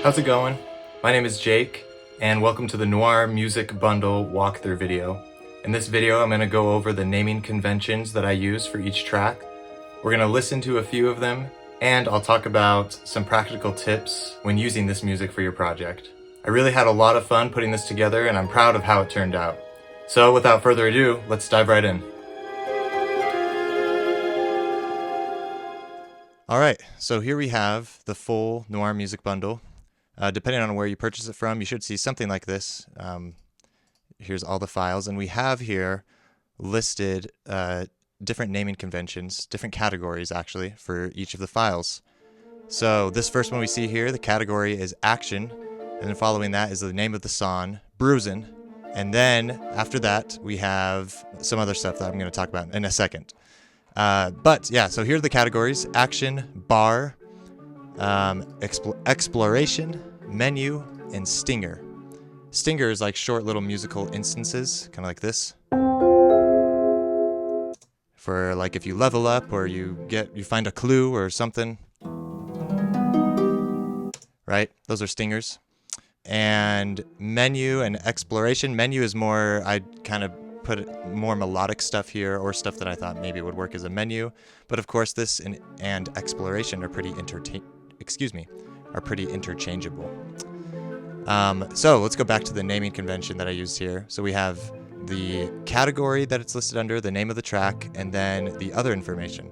How's it going? My name is Jake, and welcome to the Noire Music Bundle walkthrough video. In this video, I'm going to go over the naming conventions that I use for each track. We're going to listen to a few of them, and I'll talk about some practical tips when using this music for your project. I really had a lot of fun putting this together, and I'm proud of how it turned out. So without further ado, let's dive right in. Alright, so here we have the full Noire Music Bundle. Depending on where you purchase it from, you should see something like this. Here's all the files, and we have here listed different naming conventions, different categories actually, for each of the files. So this first one we see here, the category is action, and then following that is the name of the song, Bruisin', and then after that we have some other stuff that I'm going to talk about in a second. But yeah, so here are the categories: action, bar, exploration, menu, and stinger. Stinger is like short little musical instances, kind of like this. For like if you level up or you find a clue or something. Right? Those are stingers. And menu and exploration. Menu is more, I'd kind of put more melodic stuff here, or stuff that I thought maybe would work as a menu. But of course this and exploration are pretty interchangeable. So let's go back to the naming convention that I used here. So we have the category that it's listed under, the name of the track, and then the other information.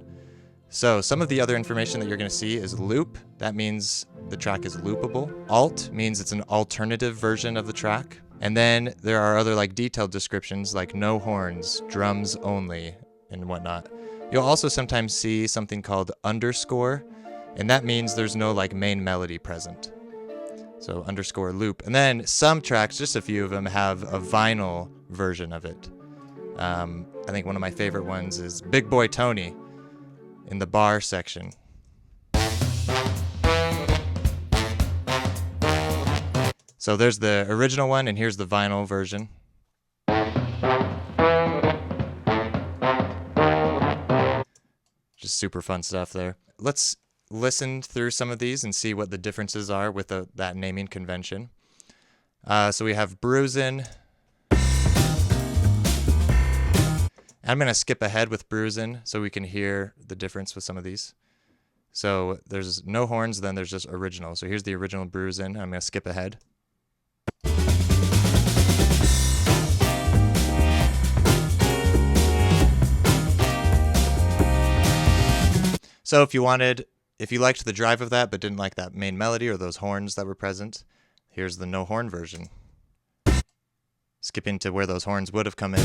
So some of the other information that you're going to see is loop. That means the track is loopable. Alt means it's an alternative version of the track. And then there are other like detailed descriptions like no horns, drums only, and whatnot. You'll also sometimes see something called underscore, and that means there's no like main melody present. So underscore loop. And then some tracks, just a few of them, have a vinyl version of it. I think one of my favorite ones is Big Boy Tony in the bar section. So there's the original one, and here's the vinyl version. Just super fun stuff there. Let's listen through some of these and see what the differences are with that naming convention. So we have Bruisin'. I'm going to skip ahead with Bruisin' so we can hear the difference with some of these. So there's no horns, then there's just original. So here's the original Bruisin'. I'm going to skip ahead. So if you liked the drive of that but didn't like that main melody or those horns that were present, here's the no horn version. Skipping to where those horns would have come in.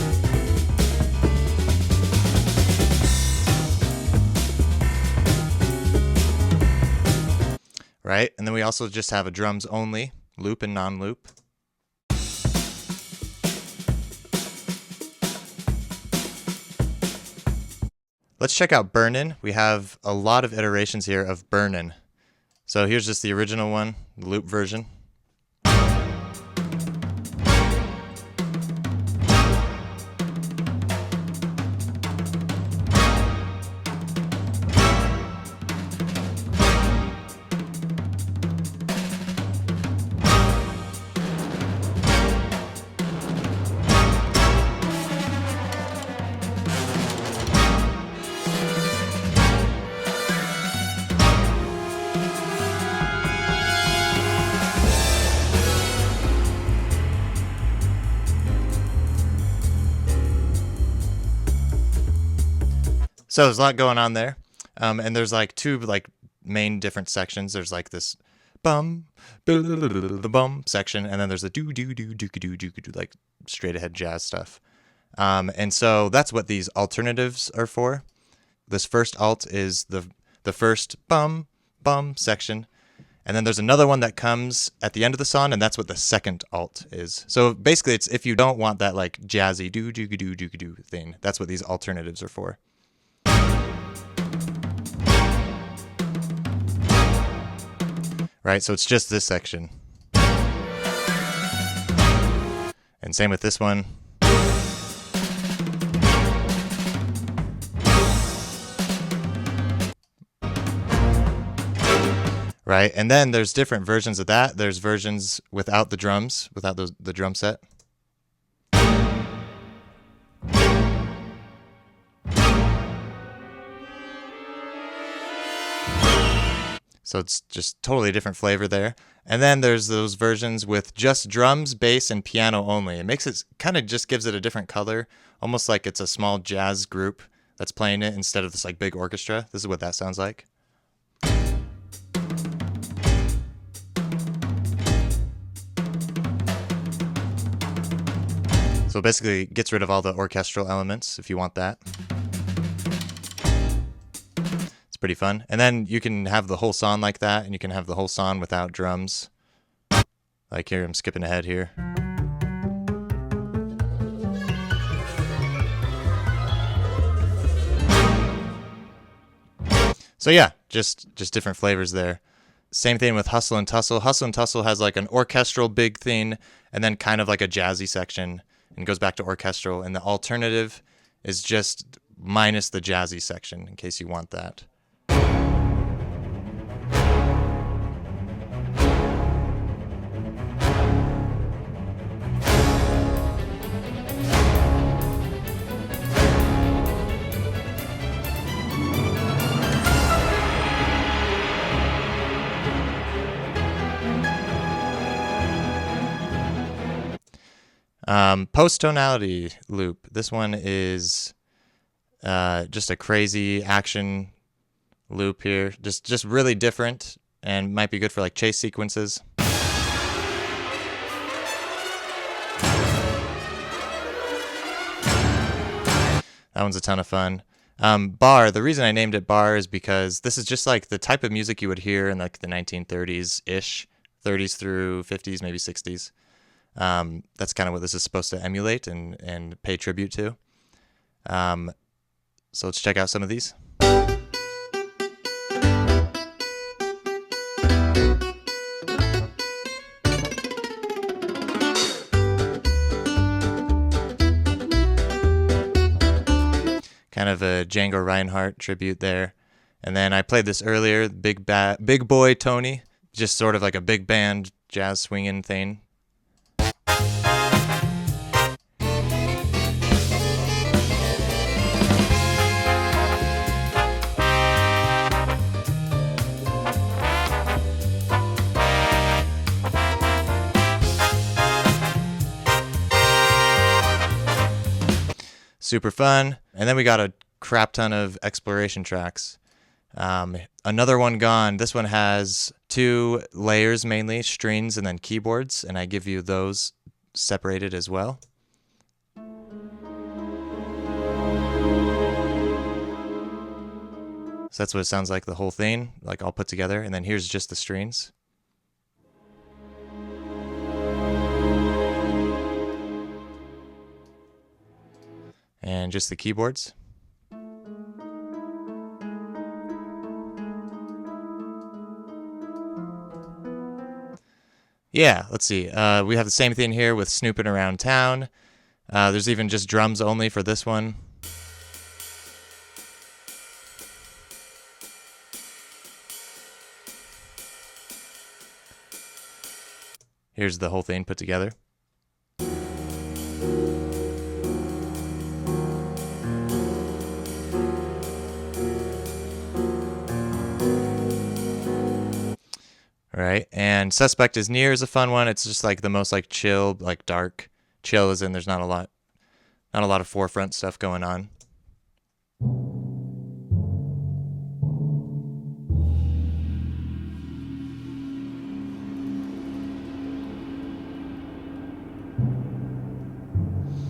Right? And then we also just have a drums only, loop and non-loop. Let's check out Burnin'. We have a lot of iterations here of Burnin'. So here's just the original one, the loop version. So there's a lot going on there, and there's like two like main different sections. There's like this bum, the bum section, and then there's the do like straight ahead jazz stuff. And so that's what these alternatives are for. This first alt is the first bum section, and then there's another one that comes at the end of the song, and that's what the second alt is. So basically, it's if you don't want that like jazzy do thing, that's what these alternatives are for. Right, so it's just this section. And same with this one. right? And then there's different versions of that. There's versions without the drums, without the drum set. So it's just totally different flavor there. And then there's those versions with just drums, bass, and piano only. It makes it kind of just gives it a different color, almost like it's a small jazz group that's playing it instead of this like big orchestra. This is what that sounds like. So basically it gets rid of all the orchestral elements if you want that. It's pretty fun. And then you can have the whole song like that, and you can have the whole song without drums. Like here, I'm skipping ahead here. So yeah, just different flavors there. Same thing with Hustle and Tussle. Hustle and Tussle has like an orchestral big thing, and then kind of like a jazzy section, and goes back to orchestral. And the alternative is just minus the jazzy section, in case you want that. Post-tonality loop. This one is just a crazy action loop here. Just really different, and might be good for like chase sequences. That one's a ton of fun. Bar, the reason I named it bar is because this is just like the type of music you would hear in like the 1930s-ish, 30s through 50s, maybe 60s. That's kind of what this is supposed to emulate and pay tribute to. So let's check out some of these. Kind of a Django Reinhardt tribute there. And then I played this earlier, Big Boy Tony, just sort of like a big band jazz swinging thing. Super fun. And then we got a crap ton of exploration tracks. Another one gone. This one has 2 layers mainly, strings and then keyboards, and I give you those separated as well. So that's what it sounds like, the whole thing, like all put together. And then here's just the strings. And just the keyboards. Yeah, let's see. We have the same thing here with Snooping Around Town. There's even just drums only for this one. Here's the whole thing put together. All right, and Suspect is Near is a fun one. It's just like the most like chill, like dark. Chill as in there's not a lot of forefront stuff going on.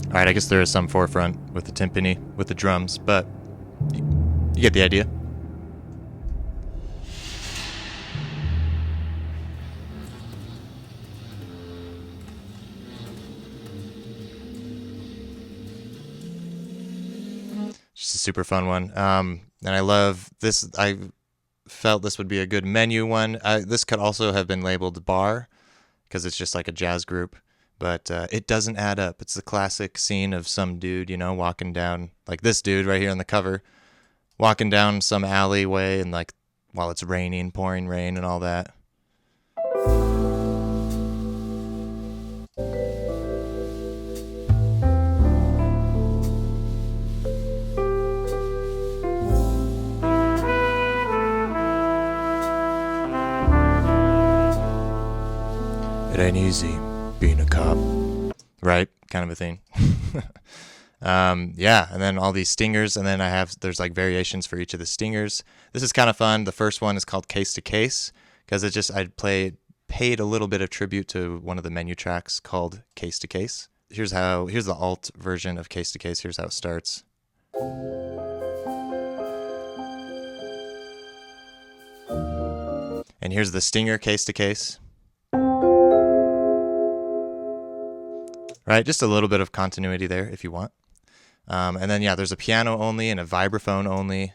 All right, I guess there is some forefront with the timpani, with the drums, but you get the idea. Just a super fun one. And I love this. I felt this would be a good menu one. This could also have been labeled bar because it's just like a jazz group, but it doesn't add up. It's the classic scene of some dude, you know, walking down, like this dude right here on the cover, walking down some alleyway and like while it's raining, pouring rain and all that. It ain't easy being a cop. Right? Kind of a thing. Yeah, and then all these stingers, and then there's like variations for each of the stingers. This is kind of fun. The first one is called Case to Case, because paid a little bit of tribute to one of the menu tracks called Case to Case. Here's the alt version of Case to Case. Here's how it starts. And here's the stinger Case to Case. Right, just a little bit of continuity there if you want. And then, yeah, there's a piano only and a vibraphone only.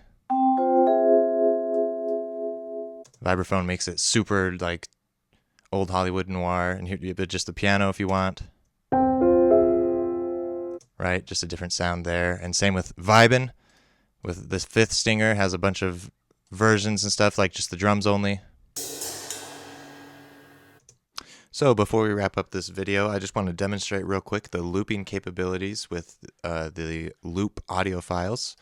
Vibraphone makes it super, like, old Hollywood noir. And here, but just the piano if you want. Right, just a different sound there. And same with vibin'. With this fifth stinger, has a bunch of versions and stuff, like just the drums only. So before we wrap up this video, I just want to demonstrate real quick the looping capabilities with the loop audio files.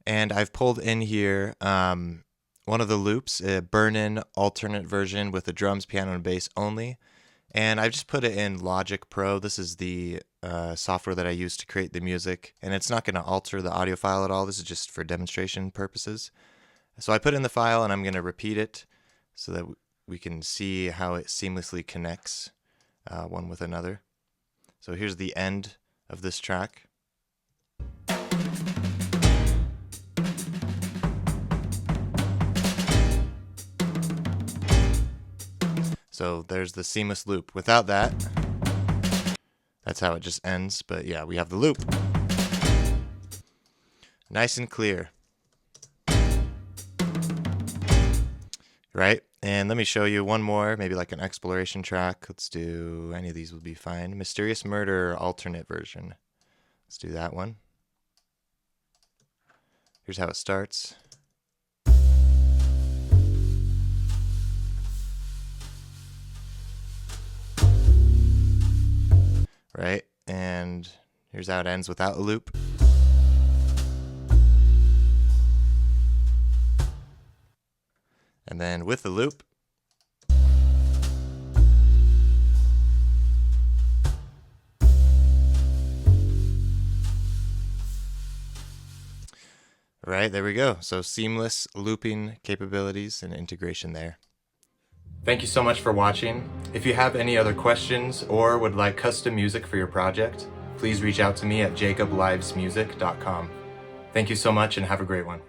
And I've pulled in here one of the loops, a burn-in alternate version with the drums, piano, and bass only. And I've just put it in Logic Pro. This is the software that I use to create the music. And it's not going to alter the audio file at all. This is just for demonstration purposes. So I put in the file and I'm going to repeat it so that we can see how it seamlessly connects one with another. So here's the end of this track. So there's the seamless loop. Without that, that's how it just ends. But yeah, we have the loop. Nice and clear. Right? And let me show you one more, maybe like an exploration track. Let's do, any of these would be fine. Mysterious Murder alternate version. Let's do that one. Here's how it starts. Right? And here's how it ends without a loop. And then with the loop. Right, there we go. So seamless looping capabilities and integration there. Thank you so much for watching. If you have any other questions or would like custom music for your project, please reach out to me at jacoblivesmusic.com. Thank you so much and have a great one.